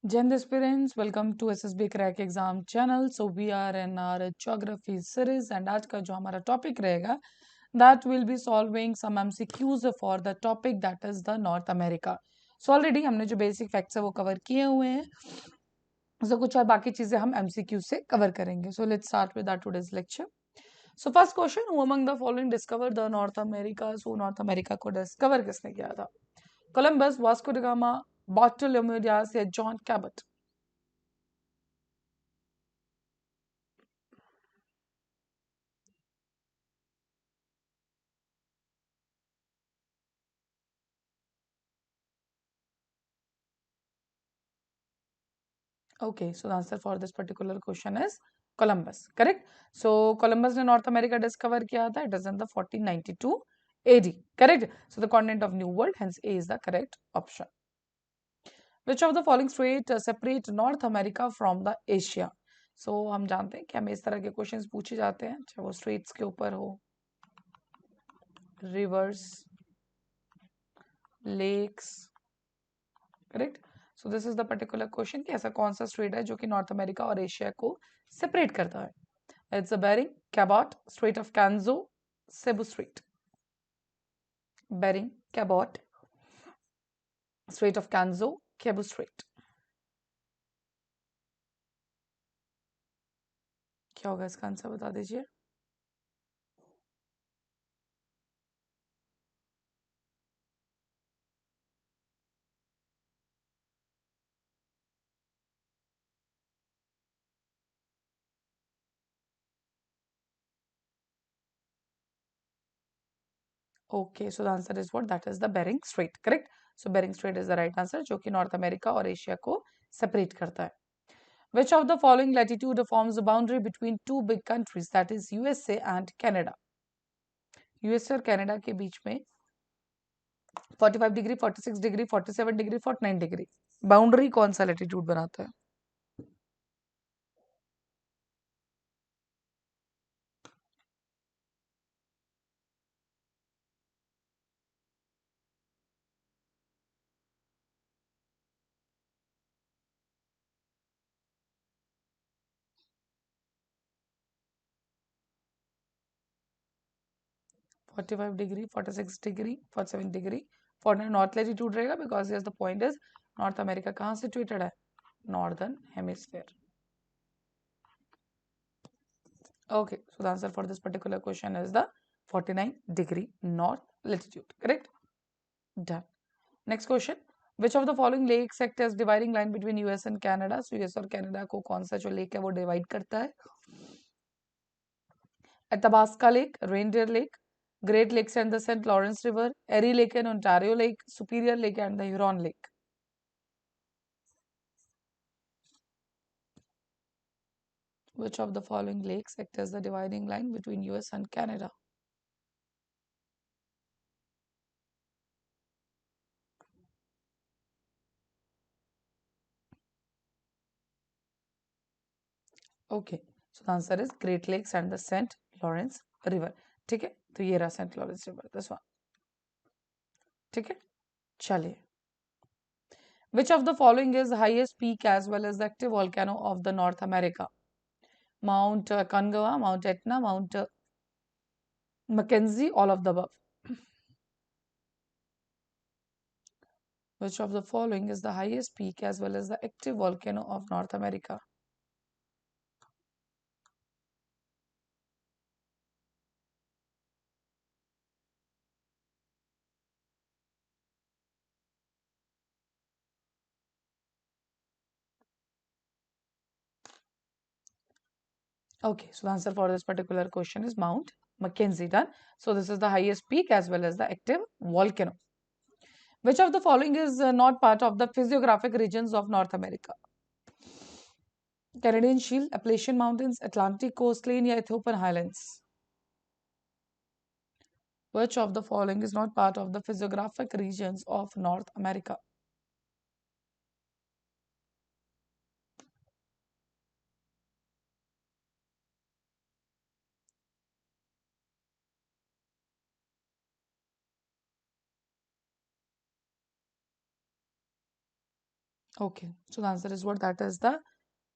Gen aspirants, welcome to SSBCrack exam channel. So we are in our geography series and आज का जो हमारा topic रहेगा that will be solving some MCQs for the topic that is the North America. So already हमने जो basic facts है वो cover किए हुए हैं. So कुछ और बाकी चीजें हम MCQ से cover करेंगे. So let's start with our today's lecture. So first question, who among the following discovered the North America? So North America को discover किसने किया था? Columbus, Vasco da Gama, Bartolomé Diaz या John Cabot? Okay, so the answer for this particular question is Columbus, correct? So Columbus ने North America discover किया था. It is in the 1492 AD, correct? So the continent of New World, hence A is the correct option. Which of the following strait separate North America from the Asia? So हम जानते हैं कि हमें इस तरह के क्वेश्चंस पूछे जाते हैं, चाहे वो स्ट्रेट्स के ऊपर हो, rivers, lakes, correct. So this is the particular question कि ऐसा कौन सा स्ट्रेट है जो कि नॉर्थ अमेरिका और एशिया को सेपरेट करता है. It's a Bering, Cabot, Strait of Canzo, Cebu Strait. Bering, Cabot, Strait of Canzo, Cebu Strait. क्या होगा इसका आंसर बता दीजिए. Okay, so the answer is what? That is the Bering Strait, correct? So Bering Strait is the right answer, जो कि North America और Asia को separate करता है. Which of the following latitude forms the boundary between two big countries, that is USA and Canada? USA और Canada के बीच में 45 degree, 46 degree, 47 degree, 49 degree boundary कौन सा लैटिट्यूड बनाता है? Forty five degree, 46 degree, 47 degree, 49 north latitude रहेगा because yes the point is North America कहाँ सिचुएटेड है? Northern hemisphere. Okay, so the answer for this particular question is the 49 degree north latitude, correct? Done. Next question, which of the following lakes act as dividing line between US and Canada? So US और Canada को कौन सा जो lake है वो divide करता है? Athabasca Lake, Reindeer Lake, Great Lakes and the St. Lawrence River, Erie Lake and Ontario Lake, Superior Lake and the Huron Lake. Which of the following lakes act as the dividing line between US and Canada? Okay, so the answer is Great Lakes and the St. Lawrence River. ठीक है, तो ये रहा St. Lawrence River, this one. ठीक है, चलिए. Which of the following is the highest peak as well as the active volcano of the North America? Mount Concagua, Mount Etna, Mount Mackenzie, all of the above. Which of the following is the highest peak as well as the active volcano of North America? Okay, so the answer for this particular question is Mount Mackenzie. Done. So this is the highest peak as well as the active volcano. Which of the following is not part of the physiographic regions of North America? Canadian Shield, Appalachian Mountains, Atlantic Coastline या Ethiopian Highlands? Which of the following is not part of the physiographic regions of North America? Okay, so the answer is what, that is the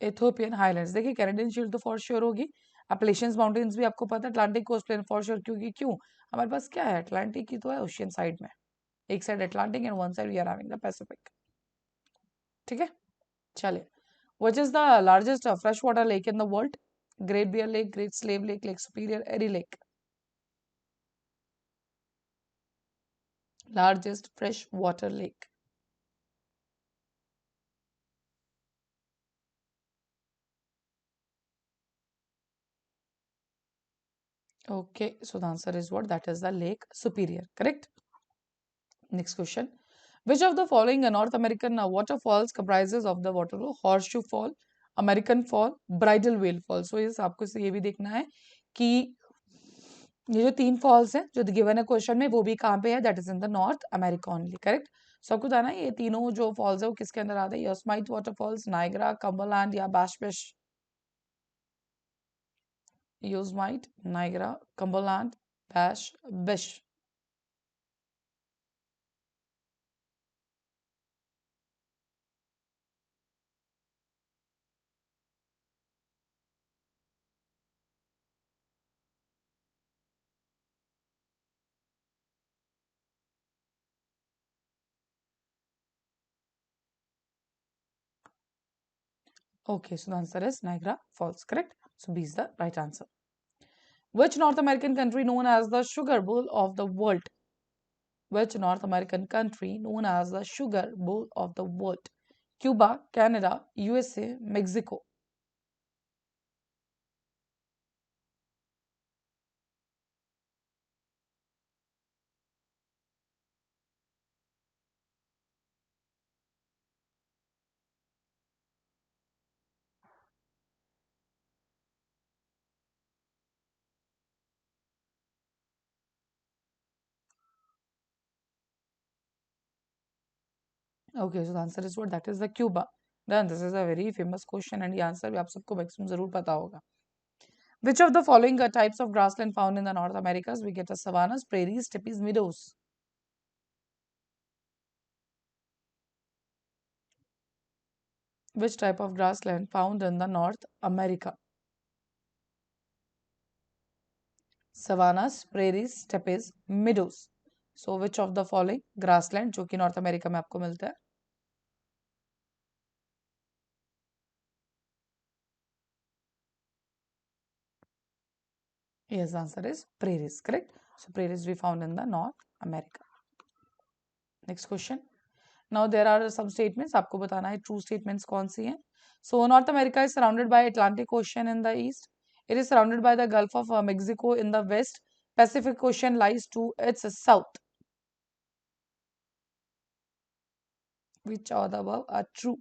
Ethiopian highlands. देखिए Canadian shield तो for sure होगी. Appalachians mountains भी आपको पता है. Atlantic coast plain for sure, क्योंकि क्यों हमारे पास क्या है, अटलांटिक की तो है ओशियन साइड में. एक side Atlantic and one side we are having the Pacific. ठीक है, चलिए. Which is the largest fresh water lake in the world? Great Bear Lake, Great Slave Lake, Lake Superior, Erie Lake. Largest fresh water lake. Okay, so the answer is what? That is the Lake Superior. Correct? Next question. Which of the following North American waterfalls comprises of the water? Horseshoe Fall, American Fall, Bridal Whale Fall. So ये आपको ये भी देखना है कि ये जो तीन फॉल्स हैं जो गिवन है क्वेश्चन में, वो भी कहाँ पे है? That is in the North America only. Correct. So आपको बताना है ये तीनों जो फॉल्स है वो किसके अंदर आते हैं? योसमाइट वाटरफॉल्स, नायग्रा, कम्बरलैंड या बैशबिश. Yosemite, Niagara, Cumberland, Bash, Bish. Okay, so the answer is Niagara Falls. Correct. So B is the right answer. Which North American country known as the sugar bowl of the world? Which North American country known as the sugar bowl of the world? Cuba, Canada, USA, Mexico. Okay, so the answer is what? That is the Cuba. Then this is a very famous question and the answer भी आप सबको maximum जरूर पता होगा. Which of the following types of grassland found in the North Americas? We get a savannas, prairies, steppes, meadows. Which type of grassland found in the North America? Savannas, prairies, steppes, meadows. So which of the following grassland जो कि North America में आपको मिलता है? Yes, the answer is prairies. Correct. So prairies we found in the North America. Next question. Now there are some statements. आपको बताना है true statements कौन सी हैं. So North America is surrounded by Atlantic Ocean in the east. It is surrounded by the Gulf of Mexico in the west. Pacific Ocean lies to its south. Which of the above are true?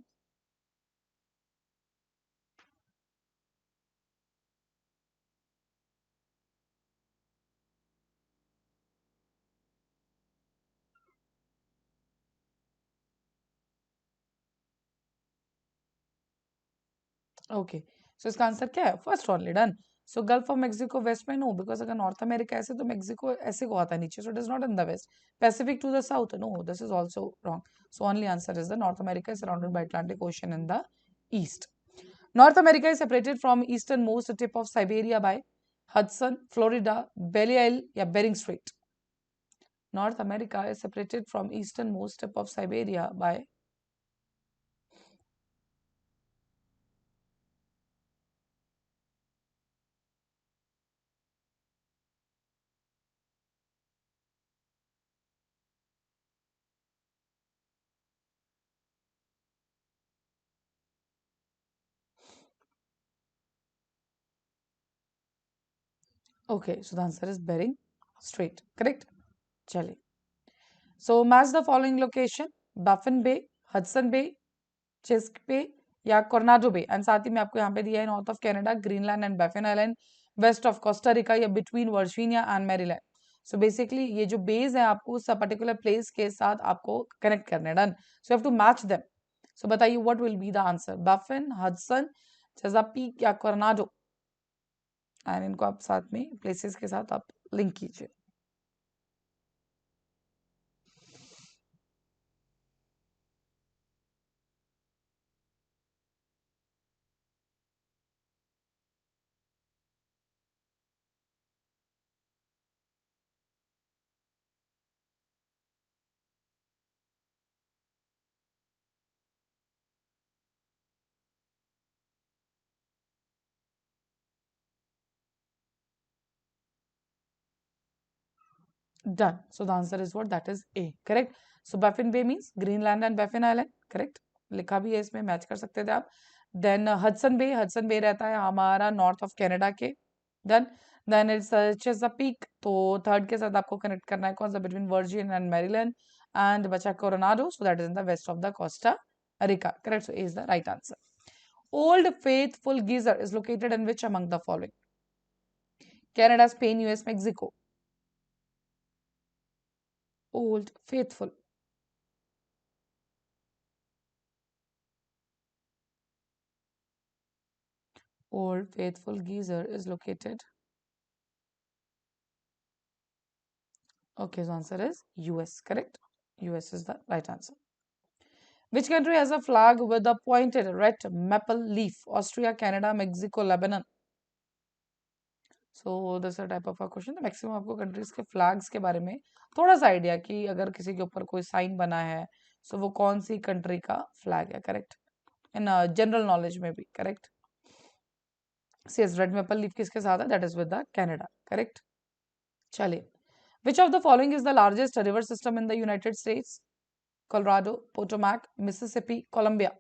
Okay, so इसका answer क्या है? First only. Done. So Gulf of Mexico west में no, because अगर North America ऐसे तो Mexico ऐसे को आता है नीचे, so it is not in the west. Pacific to the south, no, this is also wrong. So only answer is the North America is surrounded by Atlantic Ocean in the east. North America is separated from eastern most tip of Siberia by Hudson, Florida, Belle Isle या Bering Strait. North America is separated from eastern most tip of Siberia by. Okay, so the answer is Bering Strait. Correct? चलिए. So match the following location: Baffin Bay, Hudson Bay, Chesapeake Bay या कोर्नाडो बे. And साथ ही में आपको यहाँ पे दिया है north of Canada, Greenland and Baffin Island, west of Costa Rica या between Virginia and Maryland. So basically ये जो बेस है आपको उस पर्टिकुलर प्लेस के साथ आपको कनेक्ट करना है. Done. So have to match them. So बताइए what will be the answer? Baffin, Hudson, chesapeake या कोर्नाडो. एंड इनको आप साथ में प्लेसेस के साथ आप लिंक कीजिए. Done. So the answer is what? That is A. Correct. So Baffin Bay means Greenland and Baffin Island. Correct. लिखा भी है इसमें, मैच कर सकते थे आप. Then हडसन बे रहता है हमारा नॉर्थ ऑफ कनाडा के. Done. Then it's Chesapeake. तो थर्ड के साथ आपको कनेक्ट करना है कौन सा? Between virgin and Maryland and बचा Coronado. So that is in the west of the Costa Rica. Correct. So A is the right answer. Old Faithful Geyser is located in which among the following? Canada, Spain, US, Mexico. Old Faithful. Old Faithful Geyser is located. Okay, so answer is US, correct? US is the right answer. Which country has a flag with a pointed red maple leaf? Austria, Canada, Mexico, Lebanon. So this is a type of a question. The maximum आपको countries के flags के बारे में थोड़ा सा idea कि अगर किसी के ऊपर कोई sign बना है, so वो कौन सी country का flag है, correct? In general knowledge में भी, correct? Says red maple leaf किसके साथ है? That is with the Canada, correct? चलिए. Which of the following is the largest river system in the United States? Colorado, Potomac, Mississippi, Columbia.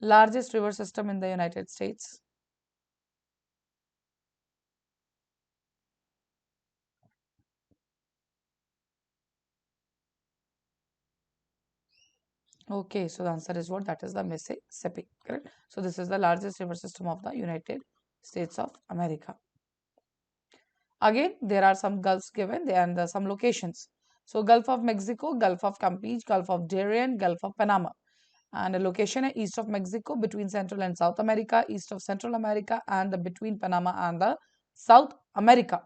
Largest river system in the United States. Okay, so the answer is what? That is the Mississippi, correct? So this is the largest river system of the United States of America. Again, there are some gulfs given and some locations. So Gulf of Mexico, Gulf of Campeche, Gulf of Darien, Gulf of Panama. And a location east of Mexico, between Central and South America, east of Central America, and between Panama and the South America.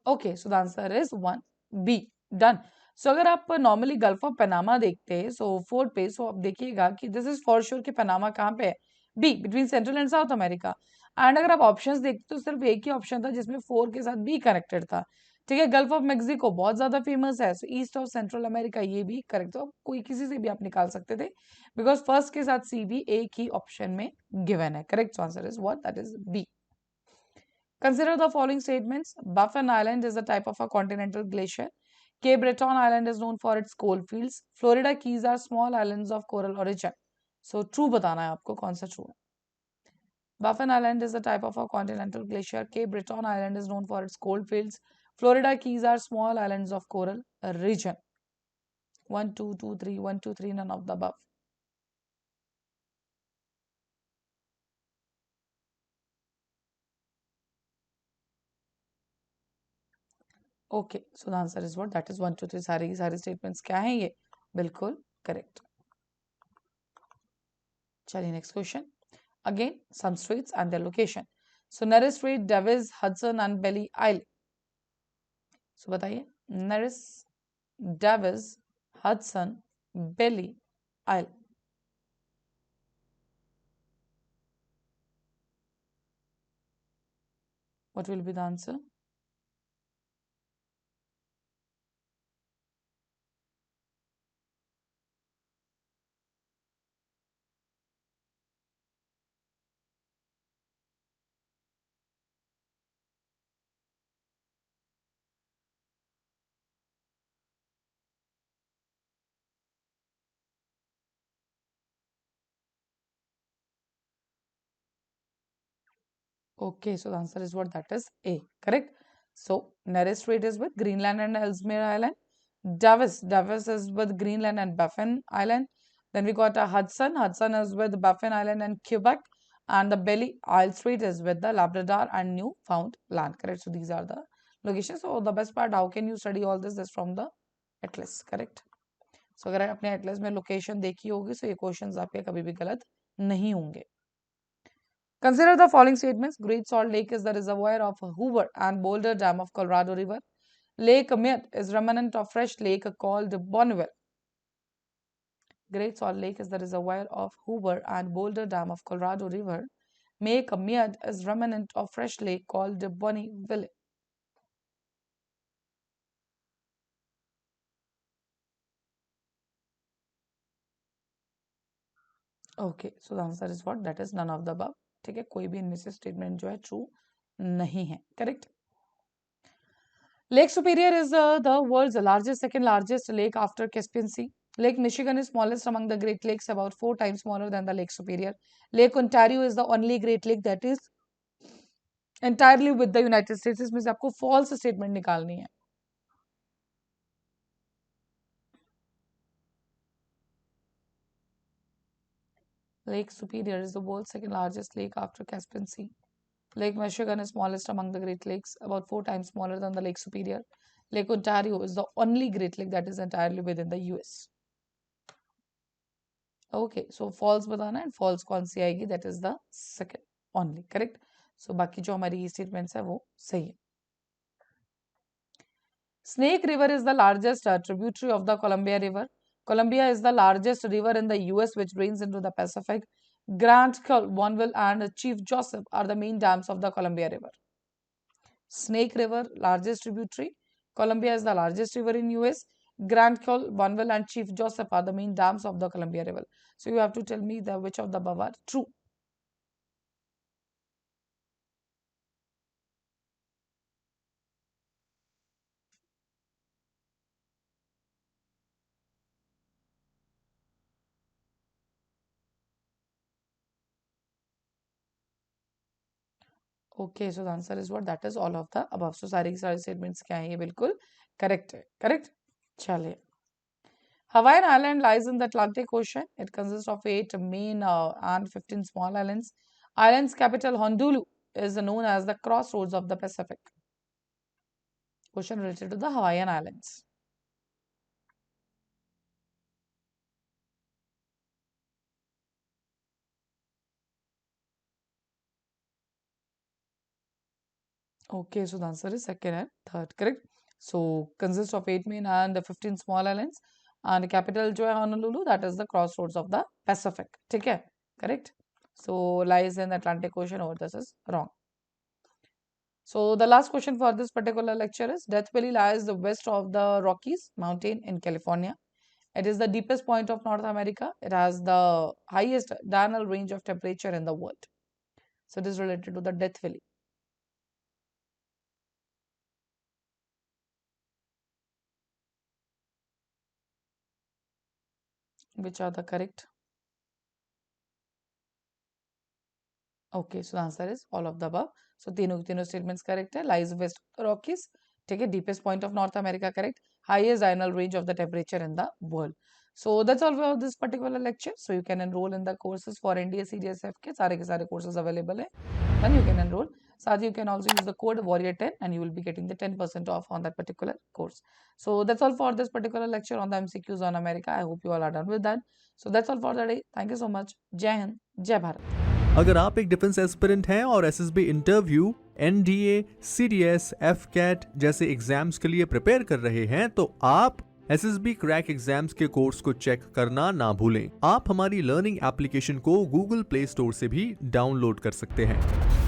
Okay so the answer is 1B. Done. So अगर आप normally gulf of Panama देखते हैं सो fourth पे, सो आप देखिएगा कि this is for sure कि Panama कहाँ पे है? B, between Central and South America. And अगर आप ऑप्शंस देखते तो सिर्फ एक ही ऑप्शन था जिसमें फोर के साथ बी कनेक्टेड था. ठीक है. गल्फ ऑफ मेक्सिको बहुत ज्यादा फेमस है, सो ईस्ट ऑफ सेंट्रल अमेरिका ये भी करेक्ट. तो कोई किसी से भी आप निकाल सकते थे बिकॉज फर्स्ट के साथ सी भी एक ही ऑप्शन में गिवन है. Correct answer is what? That is B. Consider the following statements. Baffin Island is a type of a continental glacier. Cape Breton Island is known for its coal fields. Florida Keys are small islands of coral origin. So true बताना है आपको कौन सा true है. Baffin Island is a type of a continental glacier. Cape Breton Island is known for its coal fields. Florida Keys are small islands of coral region. 1, 2, 2, 3, 1, 2, 3, none of the above. Okay so the answer is what? That is 1, 2, 3. सारी statements क्या हैं ये? बिल्कुल correct. चलिए next question. Again some straits and their location. So Nares Strait, Davis, Hudson and Belle Isle. So बताइए. Nares, Davis, Hudson, Belle Isle. What will be the answer? Okay, so the answer is what? That is A. Correct. So nearest strait is with Greenland and Ellesmere Island. Davis is with Greenland and Baffin Island. Then we got a Hudson. Hudson is with Baffin Island and Quebec. And the Belly Isle Strait is with the Labrador and Newfoundland. Correct. So these are the locations. So the best part, how can you study all this? Is from the atlas. Correct. So अगर आपने atlas में location देखी होगी, so ये questions आपके कभी भी गलत नहीं होंगे. Consider the following statements. Great Salt Lake is the reservoir of Hoover and Boulder Dam of Colorado River. Lake Mead is remnant of fresh lake called Bonneville. Great Salt Lake is the reservoir of Hoover and Boulder Dam of Colorado River. Make a mead is remnant of fresh lake called the Bonneville. Okay, so the answer is what? That is none of the above. ठीक है, कोई भी इनमें से statement जो है true नहीं है. Correct. Lake Superior is the world's largest, second largest lake after Caspian Sea. Lake Michigan is smallest among the Great Lakes, about 4 times smaller than the Lake Superior. Lake Ontario is the only Great Lake that is entirely with the United States. इसमें से आपको false statement निकालनी है. Lake Superior is the world's second largest lake after Caspian Sea. Lake Michigan is smallest among the Great Lakes, about 4 times smaller than the Lake Superior. Lake Ontario is the only Great Lake that is entirely within the US. Okay, so false बताना है, false कौन सी आएगी? That is the second only, correct? So बाकी जो हमारी statements है वो सही है. Snake River is the largest tributary of the Columbia River. Columbia is the largest river in the US which drains into the Pacific. Grant, Bonneville, and Chief Joseph are the main dams of the Columbia River. Snake River, largest tributary. Columbia is the largest river in US. Grand Col, Bonneville, and Chief Joseph are the main dams of the Columbia River. So you have to tell me which of the above are true. Okay, so the answer is what? That is all of the above. So सारी statements क्या हैं? ये बिल्कुल correct है. Correct? चलिए. Hawaiian Island lies in the Atlantic Ocean. It consists of 8 main and 15 small islands. Island's capital, Honolulu, is known as the crossroads of the Pacific. Question related to the Hawaiian Islands. Okay, so the answer is second and third, correct? So consists of 8 main and 15 small islands. And capital जो है Honolulu, that is the crossroads of the Pacific. ठीक है? Correct? So lies in the Atlantic Ocean, or this is wrong. So the last question for this particular lecture is, Death Valley lies west of the Rockies Mountain in California. It is the deepest point of North America. It has the highest diurnal range of temperature in the world. So it is related to the Death Valley. Which are the correct? Okay, so the answer is all of the above. So तीनों statements correct है. Lies west of the Rockies. ठीक है, deepest point of North America correct. Highest diurnal range of the temperature in the world. So that's all for this particular lecture. So you can enroll in the courses for NDA CDS के सारे courses available है. Then you can enroll. साथ ही you can also use the code warrior10 and you will be getting the 10% off on that particular course. So that's all for this particular lecture on the MCQs on America. I hope you all are done with that. So that's all for the day. Thank you so much. जय हिंद, जय भारत. अगर आप एक defence aspirant हैं और SSB interview, NDA, CDS, AFCAT जैसे exams के लिए प्रिपेयर कर रहे हैं तो आप एसएसबी क्रैक एग्जाम्स के कोर्स को चेक करना ना भूलें. आप हमारी लर्निंग एप्लीकेशन को गूगल प्ले स्टोर से भी डाउनलोड कर सकते हैं.